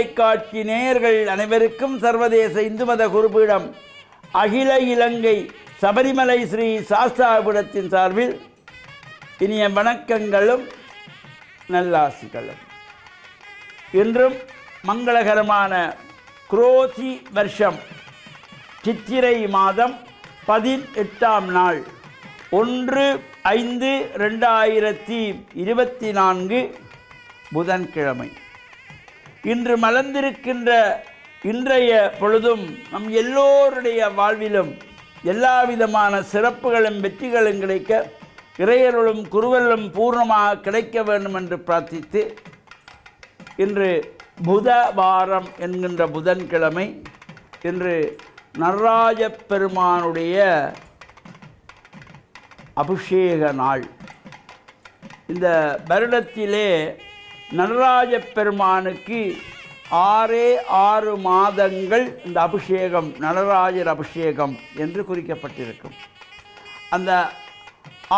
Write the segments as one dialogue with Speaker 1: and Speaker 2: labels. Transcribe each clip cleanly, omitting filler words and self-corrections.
Speaker 1: தொலைக்காட்சி நேயர்கள் அனைவருக்கும் சர்வதேச இந்து மத குருபீடம் அகில இலங்கை சபரிமலை ஸ்ரீ சாஸ்தாபீடத்தின் சார்பில் இனிய வணக்கங்களும் நல்லாசிகளும். இன்றும் மங்களகரமான குரோதி வருஷம் சித்திரை மாதம் 18ஆம் நாள் 1/5/2024 புதன்கிழமை. இன்று மலர்ந்திருக்கின்ற இன்றைய பொழுதும் நம் எல்லோருடைய வாழ்விலும் எல்லா விதமான சிறப்புகளும் வெற்றிகளும் கிடைக்க, இறையருளும் குருவருளும் பூர்ணமாக கிடைக்க வேண்டும் என்று பிரார்த்தித்து, இன்று புதவாரம் என்கின்ற புதன்கிழமை. இன்று நடராஜ பெருமானுடைய அபிஷேக நாள். இந்த வருடத்திலே நடராஜ பெருமானுக்கு 6 மாதங்கள் இந்த அபிஷேகம், நடராஜர் அபிஷேகம் என்று குறிக்கப்பட்டிருக்கும். அந்த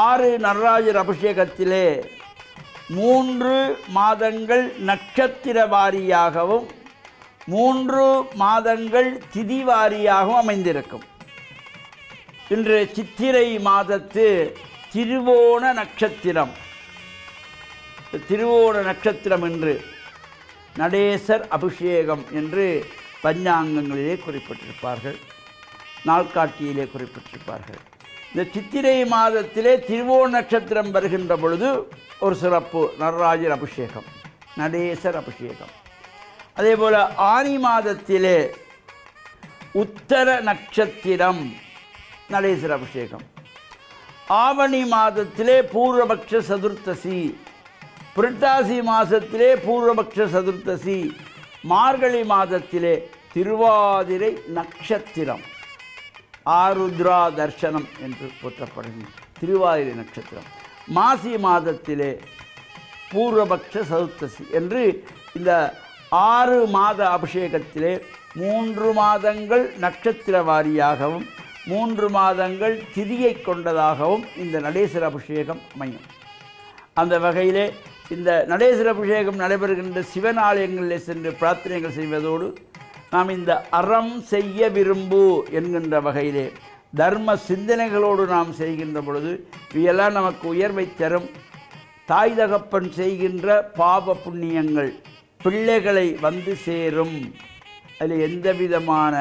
Speaker 1: 6 நடராஜர் அபிஷேகத்திலே 3 மாதங்கள் நட்சத்திர வாரியாகவும் 3 மாதங்கள் திதி வாரியாகவும் அமைந்திருக்கும். இன்று சித்திரை மாதத்து திருவோண நட்சத்திரம். திருவோண நட்சத்திரம் என்று நடேசர் அபிஷேகம் என்று பஞ்சாங்கங்களிலே குறிப்பிட்டிருப்பார்கள், நாள்காட்டியிலே குறிப்பிட்டிருப்பார்கள். இந்த சித்திரை மாதத்திலே திருவோண நட்சத்திரம் வருகின்ற பொழுது ஒரு சிறப்பு, நடராஜர் அபிஷேகம், நடேசர் அபிஷேகம். அதே போல் ஆனி மாதத்திலே உத்தர நட்சத்திரம், நடேசர் அபிஷேகம். ஆவணி மாதத்திலே பூர்வபக்ஷ சதுர்த்தசி, புரட்டாசி மாதத்திலே பூர்வபக்ஷ சதுர்த்தசி, மார்கழி மாதத்திலே திருவாதிரை நட்சத்திரம், ஆருத்ரா தர்சனம் என்று போற்றப்படுகின்ற திருவாதிரை நட்சத்திரம். மாசி மாதத்திலே பூர்வபக்ஷ சதுர்த்தசி என்று இந்த 6 மாத அபிஷேகத்திலே 3 மாதங்கள் நட்சத்திர வாரியாகவும் 3 மாதங்கள் திதியை கொண்டதாகவும் இந்த நடேசர் அபிஷேகம் அமையும். அந்த வகையிலே இந்த நடேசர் அபிஷேகம் நடைபெறுகின்ற சிவன் ஆலயங்களில் சென்று பிரார்த்தனைகள் செய்வதோடு, நாம் இந்த அறம் செய்ய விரும்பு என்கின்ற வகையிலே தர்ம சிந்தனைகளோடு நாம் செய்கின்ற பொழுது இவையெல்லாம் நமக்கு உயர்வை தரும். தாய் தகப்பன் செய்கின்ற பாப புண்ணியங்கள் பிள்ளைகளை வந்து சேரும். அதில் எந்த விதமான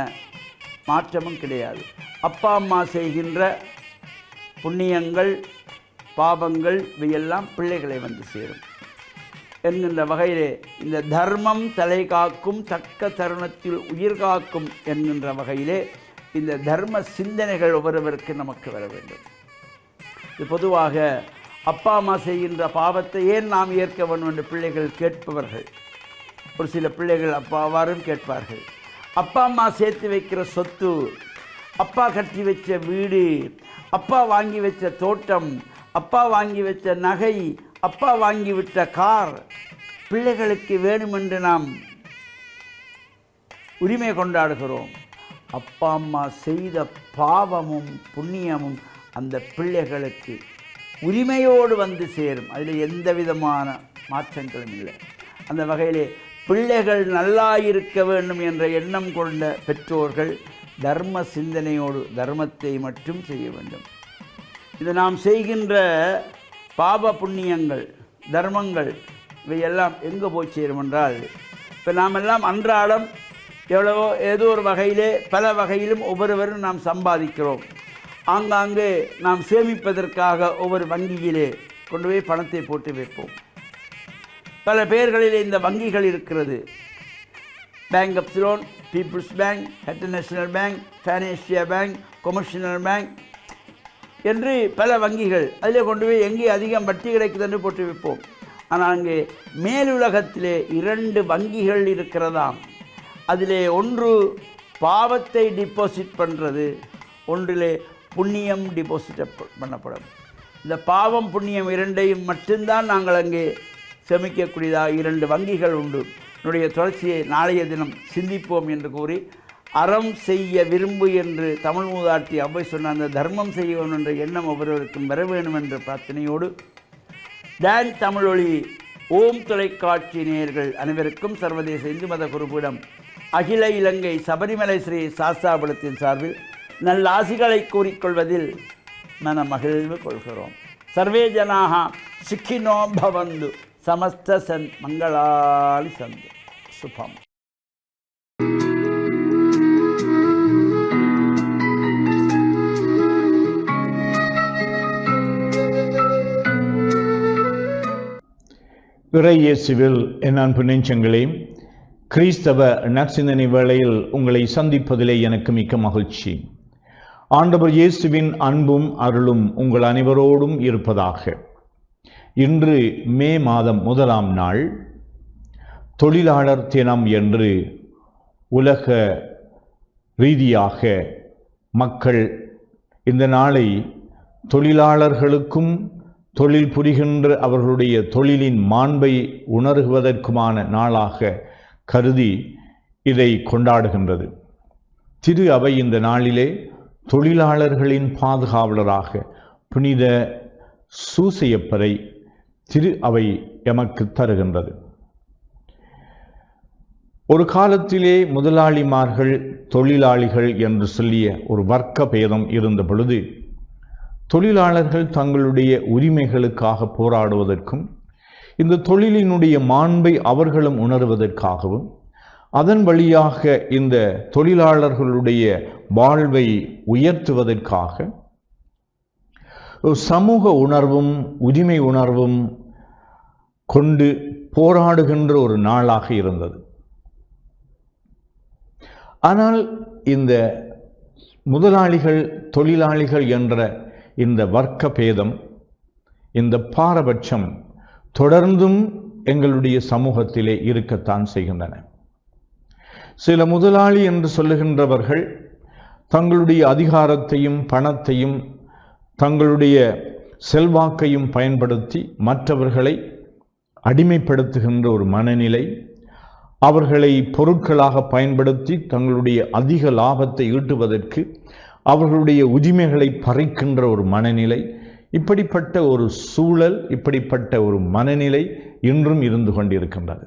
Speaker 1: மாற்றமும் கிடையாது. அப்பா அம்மா செய்கின்ற புண்ணியங்கள் பாபங்கள் இவையெல்லாம் பிள்ளைகளை வந்து சேரும் என்கின்ற வகையிலே இந்த தர்மம் தலை காக்கும், தக்க தருணத்தில் உயிர் காக்கும் என்கின்ற வகையிலே இந்த தர்ம சிந்தனைகள் ஒவ்வொருவருக்கு நமக்கு வர வேண்டும். இது பொதுவாக அப்பா அம்மா செய்கின்ற பாவத்தை ஏன் நாம் ஏற்க வேண்டும் என்று பிள்ளைகள் கேட்பவர்கள். ஒரு சில பிள்ளைகள் அப்பாவாரும் கேட்பார்கள். அப்பா அம்மா சேர்த்து வைக்கிற சொத்து, அப்பா கட்டி வச்ச வீடு, அப்பா வாங்கி வச்ச தோட்டம், அப்பா வாங்கி வச்ச நகை, அப்பா வாங்கிவிட்ட கார் பிள்ளைகளுக்கு வேணுமென்று நாம் உரிமை கொண்டாடுகிறோம். அப்பா அம்மா செய்த பாவமும் புண்ணியமும் அந்த பிள்ளைகளுக்கு உரிமையோடு வந்து சேரும். அதில் எந்த விதமான மாற்றங்களும் இல்லை. அந்த வகையிலே பிள்ளைகள் நல்லா இருக்க வேண்டும் என்ற எண்ணம் கொண்ட பெற்றோர்கள் தர்ம சிந்தனையோடு தர்மத்தை மட்டும் செய்ய வேண்டும். இது நாம் செய்கின்ற பாப புண்ணியங்கள் தர்மங்கள் இவையெல்லாம் எங்கே போய் சேரும் என்றால், இப்போ நாம் எல்லாம் அன்றாடம் எவ்வளவோ ஏதோ ஒரு வகையிலே பல வகையிலும் ஒவ்வொருவரும் நாம் சம்பாதிக்கிறோம். ஆங்காங்கே நாம் சேமிப்பதற்காக ஒவ்வொரு வங்கியிலே கொண்டு போய் பணத்தை போட்டு வைப்போம். பல பேர்களிலே இந்த வங்கிகள் இருக்கிறது. Bank of Ceylon, People's Bank, International Bank, ஃபைனான்சியா பேங்க், கொமர்ஷியல் பேங்க் என்று பல வங்கிகள். அதில் கொண்டு போய் எங்கே அதிகம் வட்டி கிடைக்குதுன்னு போட்டு வைப்போம். ஆனால் அங்கே மேலுலகத்திலே 2 வங்கிகள் இருக்கிறதாம். அதிலே ஒன்று பாவத்தை டிபாசிட் பண்ணுறது, ஒன்றிலே புண்ணியம் டிபாசிட் பண்ணப்படும். இந்த பாவம் புண்ணியம் 2ஐயும் மட்டும்தான் நாங்கள் அங்கே சேமிக்கக்கூடியதாக 2 வங்கிகள் உண்டு. என்னுடைய தொடர்ச்சியை நாளைய தினம் சிந்திப்போம் என்று கூறி, அறம் செய்ய விரும்பு என்று தமிழ் மூதாட்டி அவ்வை சொன்ன அந்த தர்மம் செய்ய வேண்டும் என்ற எண்ணம் ஒவ்வொருவருக்கும் வர வேண்டும் என்ற பிரார்த்தனையோடு டான் தமிழொலி ஓம் தொலைக்காட்சி நேயர்கள் அனைவருக்கும் சர்வதேச இந்து மத குருபீடம் அகில இலங்கை சபரிமலை ஸ்ரீ சாஸ்தாபுரத்தின் சார்பில் நல்ல ஆசிகளை கூறிக்கொள்வதில் மன மகிழ்வு கொள்கிறோம். சர்வே ஜனாக சுக்கினோ பவந்து சமஸ்த மங்களாலி சந்து சுபம்.
Speaker 2: இறை இயேசுவில் என் அன்பு நெஞ்சங்களே, கிறிஸ்தவ நற்சிந்தனை வேளையில் உங்களை சந்திப்பதிலே எனக்கு மிக்க மகிழ்ச்சி. ஆண்டவர் இயேசுவின் அன்பும் அருளும் உங்கள் அனைவரோடும் இருப்பதாக. இன்று மே மாதம் 1ஆம் நாள், தொழிலாளர் தினம் என்று உலக ரீதியாக மக்கள் இந்த நாளை தொழிலாளர்களுக்கும் தொழில் புரிகின்ற அவர்களுடைய தொழிலின் மாண்பை உணர்வதற்குமான நாளாக கருதி இதை கொண்டாடுகின்றது. திரு அவை இந்த நாளிலே தொழிலாளர்களின் பாதுகாவலராக புனித சூசையப்பரை திரு அவை எமக்கு தருகின்றது. ஒரு காலத்திலே முதலாளிமார்கள் தொழிலாளிகள் என்று சொல்லிய ஒரு வர்க்க பேதம் இருந்த பொழுது, தொழிலாளர்கள் தங்களுடைய உரிமைகளுக்காக போராடுவதற்கும் இந்த தொழிலினுடைய மாண்பை அவர்களும் உணர்வதற்காகவும் அதன் வழியாக இந்த தொழிலாளர்களுடைய வாழ்வை உயர்த்துவதற்காக சமூக உணர்வும் உரிமை உணர்வும் கொண்டு போராடுகின்ற ஒரு நாளாக இருந்தது. ஆனால் இந்த முதலாளிகள் தொழிலாளிகள் என்ற இந்த வர்க்க பேதம், இந்த பாரபட்சம் தொடர்ந்தும் எங்களுடைய சமூகத்திலே இருக்கத்தான் செய்கின்றன. சில முதலாளி என்று சொல்லுகின்றவர்கள் தங்களுடைய அதிகாரத்தையும் பணத்தையும் தங்களுடைய செல்வாக்கையும் பயன்படுத்தி மற்றவர்களை அடிமைப்படுத்துகின்ற ஒரு மனநிலை, அவர்களை பொருட்களாக பயன்படுத்தி தங்களுடைய அதிக லாபத்தை ஈட்டுவதற்கு அவர்களுடைய உரிமைகளை பறிக்கின்ற ஒரு மனநிலை, இப்படிப்பட்ட ஒரு சூழல், இப்படிப்பட்ட ஒரு மனநிலை இன்றும் இருந்து கொண்டிருக்கின்றது.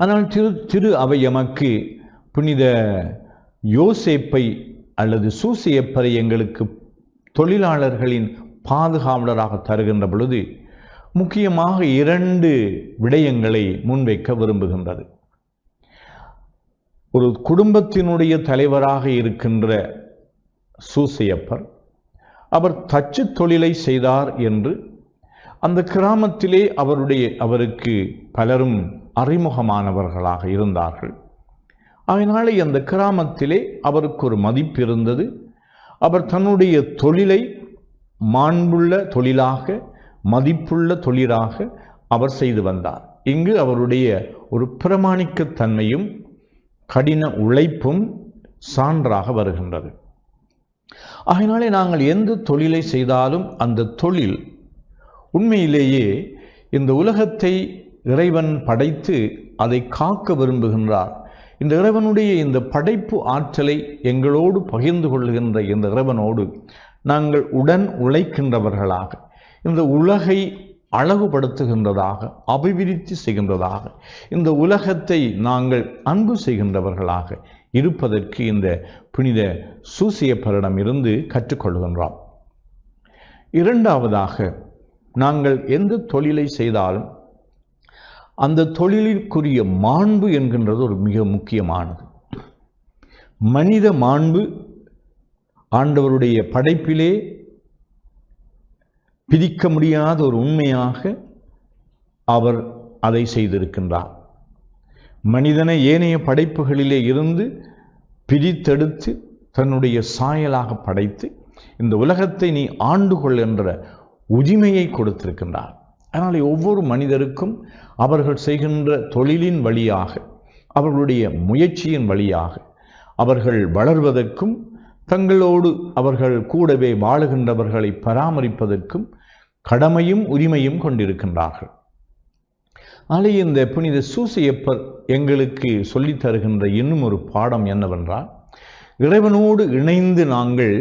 Speaker 2: ஆனால் திரு அவை எமக்கு புனித யோசேப்பை அல்லது சூசையப்பரை எங்களுக்கு தொழிலாளர்களின் பாதுகாவலராக தருகின்ற பொழுது முக்கியமாக 2 விடயங்களை முன்வைக்க விரும்புகின்றது. ஒரு குடும்பத்தினுடைய தலைவராக இருக்கின்ற சூசையப்பர், அவர் தச்சு தொழிலை செய்தார் என்று அந்த கிராமத்திலே அவருக்கு பலரும் அறிமுகமானவர்களாக இருந்தார்கள். அதனாலே அந்த கிராமத்திலே அவருக்கு ஒரு மதிப்பு இருந்தது. அவர் தன்னுடைய தொழிலை மாண்புள்ள தொழிலாக, மதிப்புள்ள தொழிலாக அவர் செய்து வந்தார். இங்கு அவருடைய ஒரு பிரமாணிக்கத்தன்மையும் கடின உழைப்பும் சான்றாக வருகின்றது. ஆகையினாலே நாங்கள் எந்த தொழிலை செய்தாலும் அந்த தொழில் உண்மையிலேயே இந்த உலகத்தை இறைவன் படைத்து அதை காக்க விரும்புகின்றார். இந்த இறைவனுடைய இந்த படைப்பு ஆற்றலை எங்களோடு பகிர்ந்து கொள்கின்ற இந்த இறைவனோடு நாங்கள் உடன் உழைக்கின்றவர்களாக, இந்த உலகை அழகுபடுத்துகின்றதாக, அபிவிருத்தி செய்கின்றதாக, இந்த உலகத்தை நாங்கள் அன்பு செய்கின்றவர்களாக இருப்பதற்கு இந்த புனித சூசையப்பரிடம் இருந்து கற்றுக்கொள்கின்றோம். 2ஆவதாக, நாங்கள் எந்த தொழிலை செய்தாலும் அந்த தொழிலிற்குரிய மாண்பு என்கின்றது ஒரு மிக முக்கியமானது. மனித மாண்பு ஆண்டவருடைய படைப்பிலே பிரிக்க முடியாத ஒரு உண்மையாக அவர் அதை செய்திருக்கின்றார். மனிதனை ஏனைய படைப்புகளிலே இருந்து பிரித்தெடுத்து தன்னுடைய சாயலாக படைத்து இந்த உலகத்தை நீ ஆண்டு கொள் என்ற உரிமையை கொடுத்திருக்கின்றார். அதனால் ஒவ்வொரு மனிதருக்கும் அவர்கள் செய்கின்ற தொழிலின் வழியாக, அவர்களுடைய முயற்சியின் வழியாக அவர்கள் வளர்வதற்கும் தங்களோடு அவர்கள் கூடவே வாழுகின்றவர்களை பராமரிப்பதற்கும் கடமையும் உரிமையும் கொண்டிருக்கின்றார்கள். ஆனால் இந்த புனித சூசையப்பர் எங்களுக்கு சொல்லித் தருகின்ற இன்னும் ஒரு பாடம் என்னவென்றால், இறைவனோடு இணைந்து நாங்கள்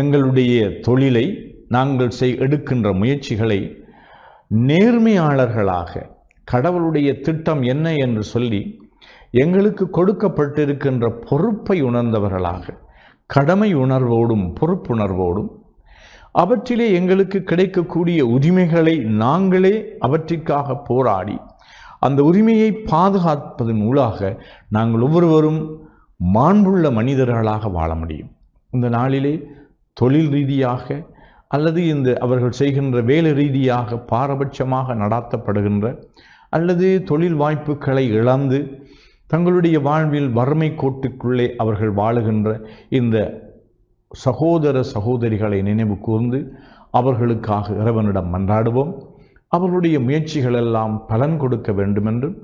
Speaker 2: எங்களுடைய தொழிலை நாங்கள் எடுக்கின்ற முயற்சிகளை நேர்மையாளர்களாக கடவுளுடைய திட்டம் என்ன என்று சொல்லி எங்களுக்கு கொடுக்கப்பட்டிருக்கின்ற பொறுப்பை உணர்ந்தவர்களாக கடமை உணர்வோடும் பொறுப்புணர்வோடும் அவற்றிலே எங்களுக்கு கிடைக்கக்கூடிய உரிமைகளை நாங்களே அவற்றிற்காக போராடி அந்த உரிமையை பாதுகாப்பதன் ஊடாக நாங்கள் ஒவ்வொருவரும் மாண்புள்ள மனிதர்களாக வாழ முடியும். இந்த நாளிலே தொழில் ரீதியாக அல்லது அவர்கள் செய்கின்ற வேலை ரீதியாக பாரபட்சமாக நடாத்தப்படுகின்ற அல்லது தொழில் வாய்ப்புகளை இழந்து தங்களுடைய வாழ்வில் வறுமை கோட்டுக்குள்ளே அவர்கள் வாழுகின்ற இந்த சகோதர சகோதரிகளை நினைவு கூர்ந்து அவர்களுக்காக இறைவனிடம் மன்றாடுவோம். அவர்களுடைய முயற்சிகளெல்லாம் பலன் கொடுக்க வேண்டுமென்றும்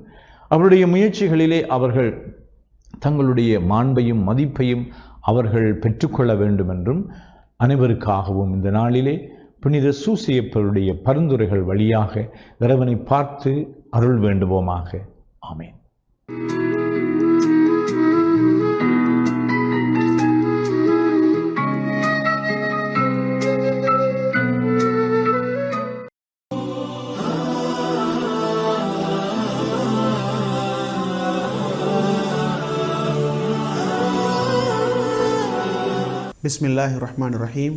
Speaker 2: அவருடைய முயற்சிகளிலே அவர்கள் தங்களுடைய மாண்பையும் மதிப்பையும் அவர்கள் பெற்றுக்கொள்ள வேண்டுமென்றும் அனைவருக்காகவும் இந்த நாளிலே புனித சூசையப்பருடைய பரிந்துரைகள் வழியாக இறைவனை பார்த்து அருள் வேண்டுவோமாக. ஆமென்.
Speaker 3: பிஸ்மில்லாஹிர் ரஹ்மானிர் ரஹீம்.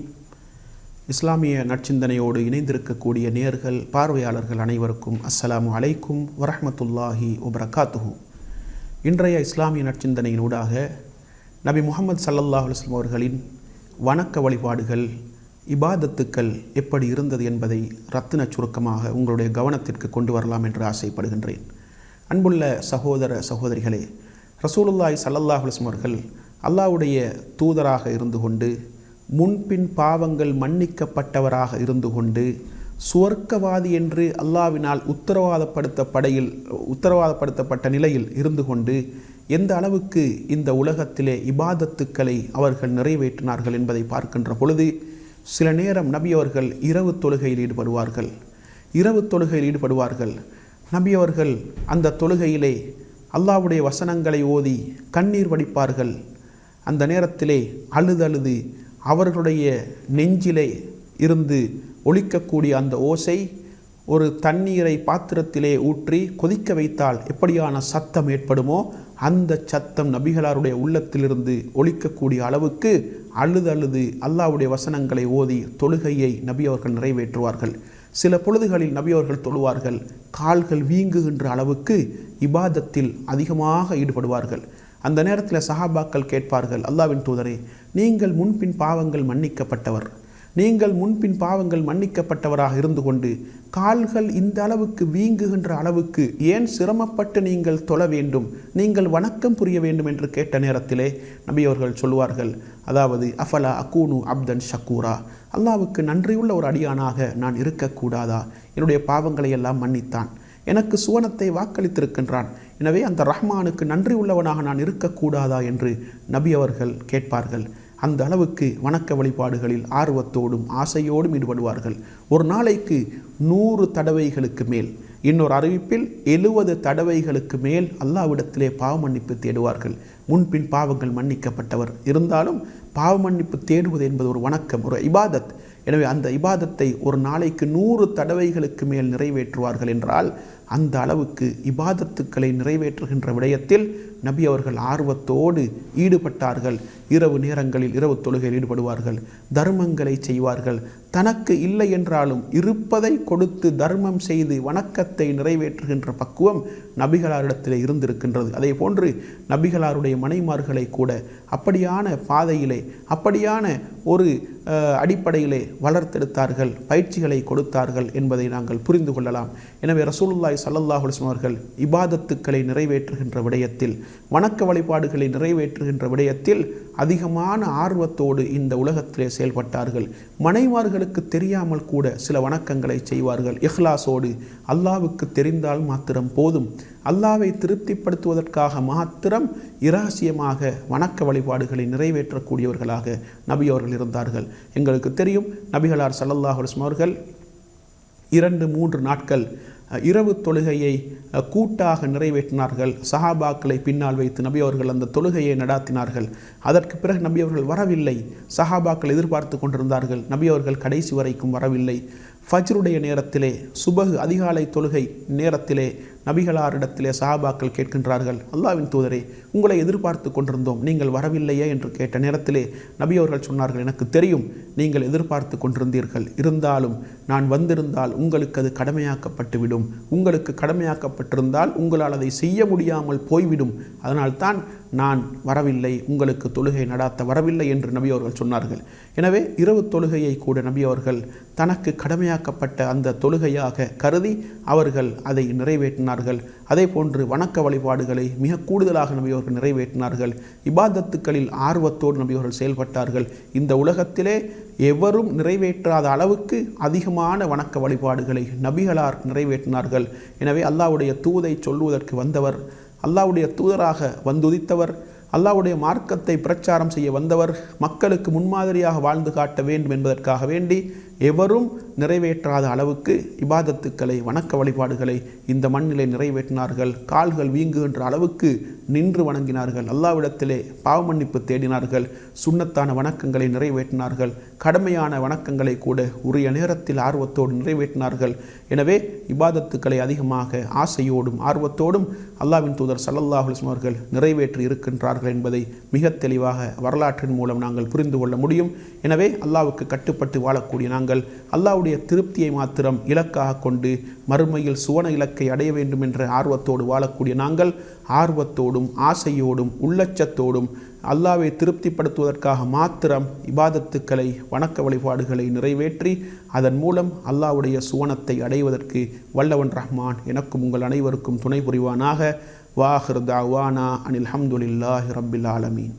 Speaker 3: இஸ்லாமிய நற்சிந்தனையோடு இணைந்திருக்கக்கூடிய நேர்கள் பார்வையாளர்கள் அனைவருக்கும் அஸ்ஸலாமு அலைக்கும் வரஹ்மத்துல்லாஹி வபரகாத்துஹு. இன்றைய இஸ்லாமிய நற்சிந்தனையினூடாக நபி முஹம்மது ஸல்லல்லாஹு அலைஹி வஸல்லம் அவர்களின் வணக்க வழிபாடுகள் இபாதத்துக்கள் எப்படி இருந்தது என்பதை ரத்தின சுருக்கமாக உங்களுடைய கவனத்திற்கு கொண்டு வரலாம் என்று ஆசைப்படுகின்றேன். அன்புள்ள சகோதர சகோதரிகளே, ரசூலுல்லாஹி ஸல்லல்லாஹு அலைஹி வஸல்லம் அவர்கள் அல்லாஹ்வுடைய தூதராக இருந்து கொண்டு முன்பின் பாவங்கள் மன்னிக்கப்பட்டவராக இருந்து கொண்டு சுவர்க்கவாதி என்று அல்லாஹ்வினால் உத்தரவாதப்படுத்தப்பட்ட நிலையில் இருந்து கொண்டு எந்த அளவுக்கு இந்த உலகத்திலே இபாதத்துக்களை அவர்கள் நிறைவேற்றினார்கள் என்பதை பார்க்கின்ற பொழுது சில நேரம் நபி அவர்கள் இரவு தொழுகையில் ஈடுபடுவார்கள். நபி அவர்கள் அந்த தொழுகையிலே அல்லாஹ்வுடைய வசனங்களை ஓதி கண்ணீர் வடிப்பார்கள். அந்த நேரத்திலே அழுது அவர்களுடைய நெஞ்சிலே இருந்து ஒலிக்கக்கூடிய அந்த ஓசை ஒரு தண்ணீரை பாத்திரத்திலே ஊற்றி கொதிக்க வைத்தால் எப்படியான சத்தம் ஏற்படுமோ அந்த சத்தம் நபிகளாருடைய உள்ளத்திலிருந்து ஒலிக்கக்கூடிய அளவுக்கு அழுது அல்லாஹ்வுடைய வசனங்களை ஓதி தொழுகையை நபி அவர்கள் நிறைவேற்றுவார்கள். சில பொழுதுகளில் நபி அவர்கள் தொழுவார்கள், கால்கள் வீங்குகின்ற அளவுக்கு இபாதத்தில் அதிகமாக ஈடுபடுவார்கள். அந்த நேரத்தில் சஹாபாக்கள் கேட்பார்கள், அல்லாஹ்வின் தூதரே, நீங்கள் முன்பின் பாவங்கள் மன்னிக்கப்பட்டவராக இருந்து கொண்டு கால்கள் இந்த அளவுக்கு வீங்குகின்ற அளவுக்கு ஏன் சிரமப்பட்டு நீங்கள் தொழ வேண்டும், நீங்கள் வணக்கம் புரிய வேண்டும் என்று கேட்ட நேரத்திலே நபி அவர்கள் சொல்லுவார்கள், அதாவது அஃபலா அகூனு அப்தன் ஷக்கூரா, அல்லாஹ்வுக்கு நன்றியுள்ள ஒரு அடியானாக நான் இருக்கக்கூடாதா? என்னுடைய பாவங்களை எல்லாம் மன்னித்தான், எனக்கு சுவனத்தை வாக்களித்திருக்கின்றான், எனவே அந்த ரஹ்மானுக்கு நன்றி உள்ளவனாக நான் இருக்கக்கூடாதா என்று நபி அவர்கள் கேட்பார்கள். அந்த அளவுக்கு வணக்க வழிபாடுகளில் ஆர்வத்தோடும் ஆசையோடும் ஈடுபடுவார்கள். ஒரு நாளைக்கு 100 தடவைகளுக்கு மேல், இன்னொரு அறிவிப்பில் 70 தடவைகளுக்கு மேல் அல்லாஹ்விடத்திலே பாவ மன்னிப்பு தேடுவார்கள். முன்பின் பாவங்கள் மன்னிக்கப்பட்டவர் இருந்தாலும் பாவ மன்னிப்பு தேடுவது என்பது ஒரு வணக்கம், ஒரு இபாதத். எனவே அந்த இபாதத்தை ஒரு நாளைக்கு 100 தடவைகளுக்கு மேல் நிறைவேற்றுவார்கள் என்றால் அந்த அளவுக்கு இபாதத்துக்களை நிறைவேற்றுகின்ற விடயத்தில் நபி அவர்கள் ஆர்வத்தோடு ஈடுபட்டார்கள். இரவு நேரங்களில் இரவு தொழுகையில் ஈடுபடுவார்கள், தர்மங்களை செய்வார்கள். தனக்கு இல்லை என்றாலும் இருப்பதை கொடுத்து தர்மம் செய்து வணக்கத்தை நிறைவேற்றுகின்ற பக்குவம் நபிகளாரிடத்திலே இருந்திருக்கின்றது. அதே போன்று நபிகளாருடைய மனைமார்களை கூட அப்படியான பாதையிலே அப்படியான ஒரு அடிப்படையிலே வளர்த்தெடுத்தார்கள், பயிற்சிகளை கொடுத்தார்கள் என்பதை நாங்கள் புரிந்து கொள்ளலாம். எனவே ரசூலுல்லாஹி ஸல்லல்லாஹு அலைஹி வஸல்லம் அவர்கள் இபாதத்துக்களை நிறைவேற்றுகின்ற விடயத்தில், வணக்க வழிபாடுகளை நிறைவேற்றுகின்ற விடயத்தில் அதிகமான ஆர்வத்தோடு இந்த உலகத்திலே செயல்பட்டார்கள். மனைமார்களுக்கு தெரியாமல் கூட சில வணக்கங்களை செய்வார்கள். இஹ்லாஸோடு, அல்லாஹ்வுக்கு தெரிந்தால் மாத்திரம் போதும், அல்லாஹ்வை திருப்திப்படுத்துவதற்காக மாத்திரம் இரகசியமாக வணக்க வழிபாடுகளை நிறைவேற்றக்கூடியவர்களாக நபி அவர்கள் இருந்தார்கள். எங்களுக்கு தெரியும், நபிகளார் ஸல்லல்லாஹு அலைஹி வஸல்லம் அவர்கள் 2-3 நாட்கள் இரவு தொழுகையை கூட்டாக நிறைவேற்றினார்கள். சஹாபாக்களை பின்னால் வைத்து நபி அவர்கள் அந்த தொழுகையை நடாத்தினார்கள். அதற்கு பிறகு நபி அவர்கள் வரவில்லை. சஹாபாக்கள் எதிர்பார்த்து கொண்டிருந்தார்கள். நபி அவர்கள் கடைசி வரைக்கும் வரவில்லை. ஃபஜ்ருடைய நேரத்திலே, சுபஹ் அதிகாலை தொழுகை நேரத்திலே நபிகளாரிடத்திலே சஹாபாக்கள் கேட்கின்றார்கள், அல்லாஹ்வின் தூதரே, உங்களை எதிர்பார்த்து கொண்டிருந்தோம், நீங்கள் வரவில்லையே என்று கேட்ட நேரத்திலே நபி அவர்கள் சொன்னார்கள், எனக்கு தெரியும் நீங்கள் எதிர்பார்த்து கொண்டிருந்தீர்கள், இருந்தாலும் நான் வந்திருந்தால் உங்களுக்கு அது கடமையாக்கப்பட்டுவிடும், உங்களுக்கு கடமையாக்கப்பட்டிருந்தால் உங்களால் அதை செய்ய முடியாமல் போய்விடும், அதனால்தான் நான் வரவில்லை, உங்களுக்கு தொழுகை நடாத்த வரவில்லை என்று நபி அவர்கள் சொன்னார்கள். எனவே இரவு தொழுகையை கூட நபி அவர்கள் தனக்கு கடமையாக்கப்பட்ட அந்த தொழுகையாக கருதி அவர்கள் அதை நிறைவேற்றினார்கள். அதே போன்று வணக்க வழிபாடுகளை மிக கூடுதலாக நபி அவர்கள் நிறைவேற்றினார்கள். இபாதத்துக்களில் ஆர்வத்தோடு நபி அவர்கள் செயல்பட்டார்கள். இந்த உலகத்திலே எவரும் நிறைவேற்றாத அளவுக்கு அதிகமான வணக்க வழிபாடுகளை நபிகளார் நிறைவேற்றினார்கள். எனவே அல்லாஹ்வுடைய தூதை சொல்லுவதற்கு வந்தவர், அல்லாஹ்வுடைய தூதராக வந்துதித்தவர், அல்லாஹ்வுடைய மார்க்கத்தை பிரச்சாரம் செய்ய வந்தவர், மக்களுக்கு முன்மாதிரியாக வாழ்ந்து காட்ட வேண்டும் என்பதற்காக வேண்டி எவரும் நிறைவேற்றாத அளவுக்கு இபாதத்துக்களை வணக்க வழிபாடுகளை இந்த மண்ணிலே நிறைவேற்றினார்கள். கால்கள் வீங்குகின்ற அளவுக்கு நின்று வணங்கினார்கள், அல்லாஹ்விடத்திலே பாவ மன்னிப்பு தேடினார்கள், சுன்னத்தான வணக்கங்களை நிறைவேற்றினார்கள், கடமையான வணக்கங்களை கூட உரிய நேரத்தில் ஆர்வத்தோடு நிறைவேற்றினார்கள். எனவே இபாதத்துக்களை அதிகமாக ஆசையோடும் ஆர்வத்தோடும் அல்லாஹ்வின் தூதர் ஸல்லல்லாஹு அலைஹி வஸல்லம் அவர்கள் நிறைவேற்றி இருக்கின்றார்கள் என்பதை மிக தெளிவாக வரலாற்றின் மூலம் நாங்கள் புரிந்து கொள்ள முடியும். எனவே அல்லாஹ்வுக்கு கட்டுப்பட்டு வாழக்கூடிய நாங்கள் அல்லாஹ்வுடைய திருப்தியை மாத்திரம் இலக்காக கொண்டு மறுமையில் சுவன இலக்கை அடைய வேண்டும் என்ற ஆர்வத்தோடு வாழக்கூடிய நாங்கள் ஆர்வத்தோடும் ஆசையோடும் உள்ளச்சத்தோடும் அல்லாஹ்வை திருப்திப்படுத்துவதற்காக மாத்திரம் இபாதத்துக்களை வணக்க வழிபாடுகளை நிறைவேற்றி அதன் மூலம் அல்லாஹ்வுடைய சுவனத்தை அடைவதற்கு வல்லவன் ரஹ்மான் எனக்கும் உங்கள் அனைவருக்கும் துணை புரிவானாக. வாஹிர் தஅவானா அனில் ஹம்துலில்லாஹி ரப்பில் ஆலமீன்.